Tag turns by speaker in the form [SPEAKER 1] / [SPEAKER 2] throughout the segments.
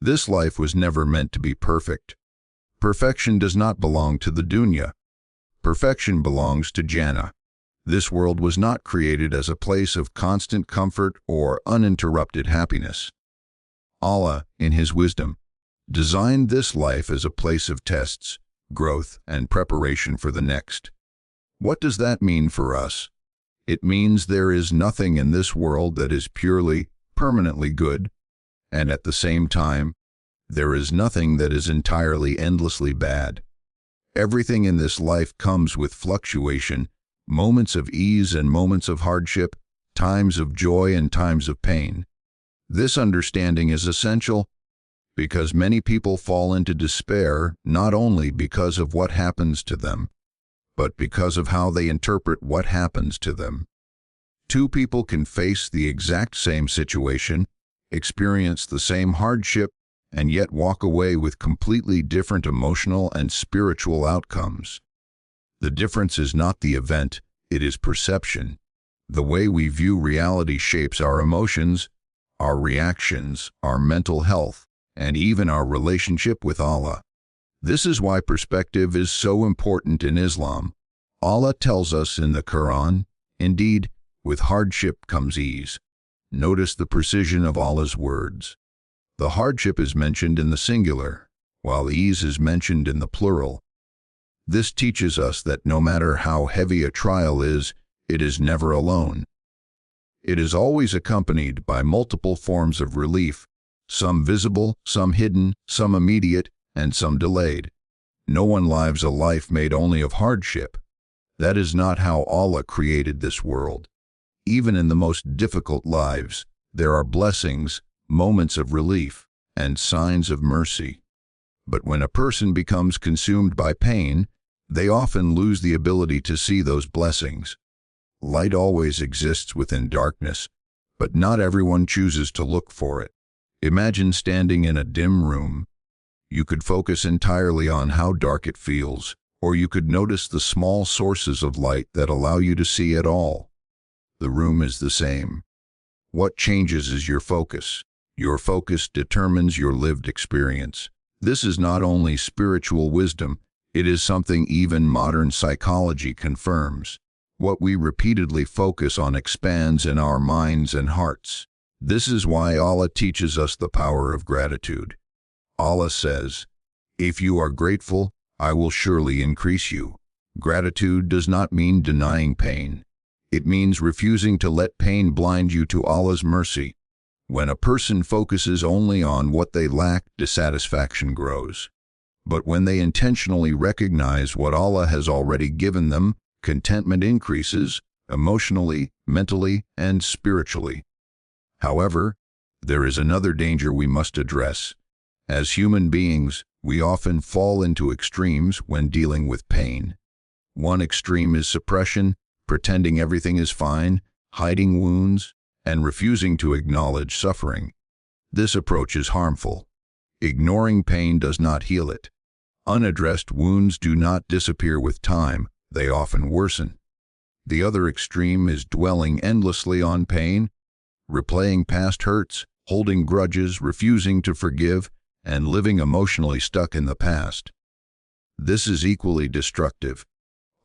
[SPEAKER 1] This life was never meant to be perfect. Perfection does not belong to the dunya. Perfection belongs to Jannah. This world was not created as a place of constant comfort or uninterrupted happiness. Allah, in His wisdom, designed this life as a place of tests, growth, and preparation for the next. What does that mean for us? It means there is nothing in this world that is purely, permanently good, and at the same time, there is nothing that is entirely endlessly bad. Everything in this life comes with fluctuation, moments of ease and moments of hardship, times of joy and times of pain. This understanding is essential because many people fall into despair not only because of what happens to them, but because of how they interpret what happens to them. Two people can face the exact same situation, experience the same hardship, and yet walk away with completely different emotional and spiritual outcomes. The difference is not the event, it is perception. The way we view reality shapes our emotions, our reactions, our mental health, and even our relationship with Allah. This is why perspective is so important in Islam. Allah tells us in the Quran, indeed, with hardship comes ease. Notice the precision of Allah's words. The hardship is mentioned in the singular, while ease is mentioned in the plural. This teaches us that no matter how heavy a trial is, it is never alone. It is always accompanied by multiple forms of relief, some visible, some hidden, some immediate, and some delayed. No one lives a life made only of hardship. That is not how Allah created this world. Even in the most difficult lives, there are blessings, moments of relief, and signs of mercy. But when a person becomes consumed by pain, they often lose the ability to see those blessings. Light always exists within darkness, but not everyone chooses to look for it. Imagine standing in a dim room. You could focus entirely on how dark it feels, or you could notice the small sources of light that allow you to see it all. The room is the same. What changes is your focus. Your focus determines your lived experience. This is not only spiritual wisdom, it is something even modern psychology confirms. What we repeatedly focus on expands in our minds and hearts. This is why Allah teaches us the power of gratitude. Allah says, "If you are grateful, I will surely increase you." Gratitude does not mean denying pain. It means refusing to let pain blind you to Allah's mercy. When a person focuses only on what they lack, dissatisfaction grows. But when they intentionally recognize what Allah has already given them, contentment increases, emotionally, mentally, and spiritually. However, there is another danger we must address. As human beings, we often fall into extremes when dealing with pain. One extreme is suppression, pretending everything is fine, hiding wounds, and refusing to acknowledge suffering. This approach is harmful. Ignoring pain does not heal it. Unaddressed wounds do not disappear with time, they often worsen. The other extreme is dwelling endlessly on pain, replaying past hurts, holding grudges, refusing to forgive, and living emotionally stuck in the past. This is equally destructive.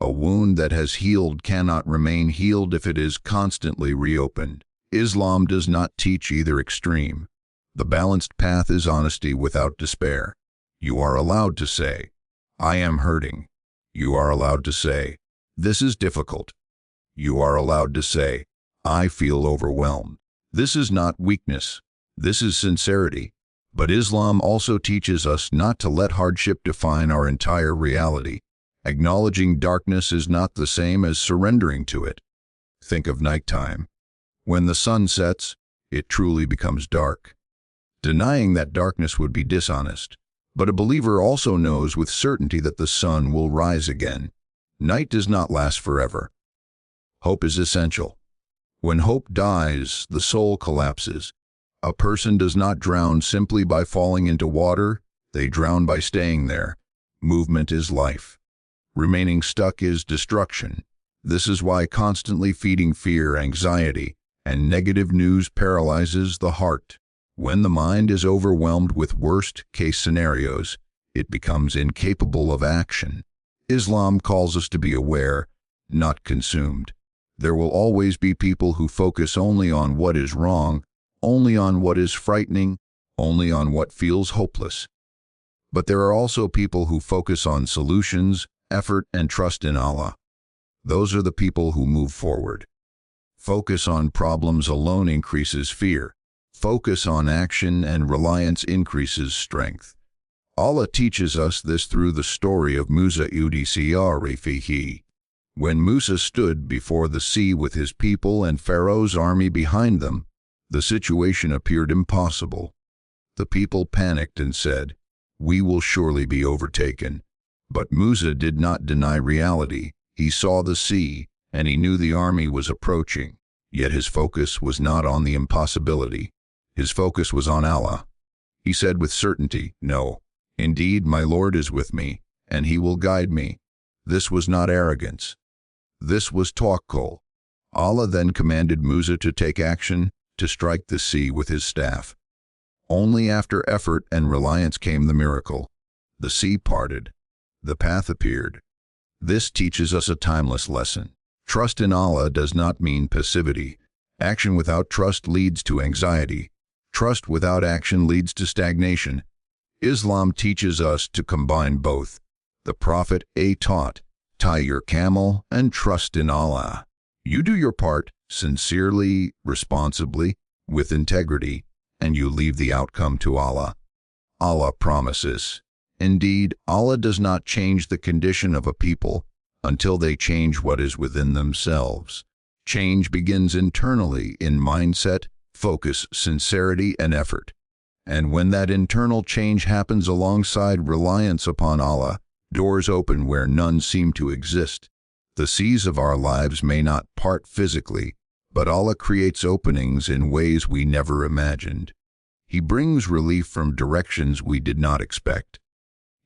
[SPEAKER 1] A wound that has healed cannot remain healed if it is constantly reopened. Islam does not teach either extreme. The balanced path is honesty without despair. You are allowed to say, "I am hurting." You are allowed to say, "This is difficult." You are allowed to say, "I feel overwhelmed." This is not weakness. This is sincerity. But Islam also teaches us not to let hardship define our entire reality. Acknowledging darkness is not the same as surrendering to it. Think of nighttime. When the sun sets, it truly becomes dark. Denying that darkness would be dishonest. But a believer also knows with certainty that the sun will rise again. Night does not last forever. Hope is essential. When hope dies, the soul collapses. A person does not drown simply by falling into water, they drown by staying there. Movement is life. Remaining stuck is destruction. This is why constantly feeding fear, anxiety, and negative news paralyzes the heart. When the mind is overwhelmed with worst-case scenarios, it becomes incapable of action. Islam calls us to be aware, not consumed. There will always be people who focus only on what is wrong, only on what is frightening, only on what feels hopeless. But there are also people who focus on solutions, effort, and trust in Allah. Those are the people who move forward. Focus on problems alone increases fear. Focus on action and reliance increases strength. Allah teaches us this through the story of Musa Udcrfihi. When Musa stood before the sea with his people and Pharaoh's army behind them, the situation appeared impossible. The people panicked and said, "We will surely be overtaken." But Musa did not deny reality. He saw the sea, and he knew the army was approaching. Yet his focus was not on the impossibility. His focus was on Allah. He said with certainty, "No, indeed my Lord is with me, and he will guide me." This was not arrogance. This was Tawakkul. Allah then commanded Musa to take action, to strike the sea with his staff. Only after effort and reliance came the miracle. The sea parted. The path appeared. This teaches us a timeless lesson. Trust in Allah does not mean passivity. Action without trust leads to anxiety. Trust without action leads to stagnation. Islam teaches us to combine both. The Prophet taught, "Tie your camel and trust in Allah." You do your part sincerely, responsibly, with integrity, and you leave the outcome to Allah. Allah promises. Indeed, Allah does not change the condition of a people until they change what is within themselves. Change begins internally in mindset, focus, sincerity, and effort. And when that internal change happens alongside reliance upon Allah, doors open where none seem to exist. The seas of our lives may not part physically, but Allah creates openings in ways we never imagined. He brings relief from directions we did not expect.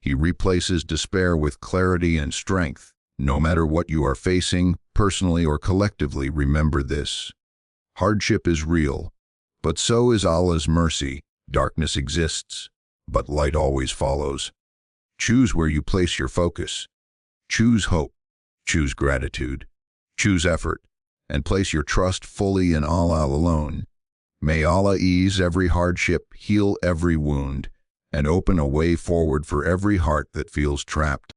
[SPEAKER 1] He replaces despair with clarity and strength. No matter what you are facing, personally or collectively, remember this. Hardship is real, but so is Allah's mercy. Darkness exists, but light always follows. Choose where you place your focus. Choose hope. Choose gratitude. Choose effort, and place your trust fully in Allah alone. May Allah ease every hardship, heal every wound, and open a way forward for every heart that feels trapped.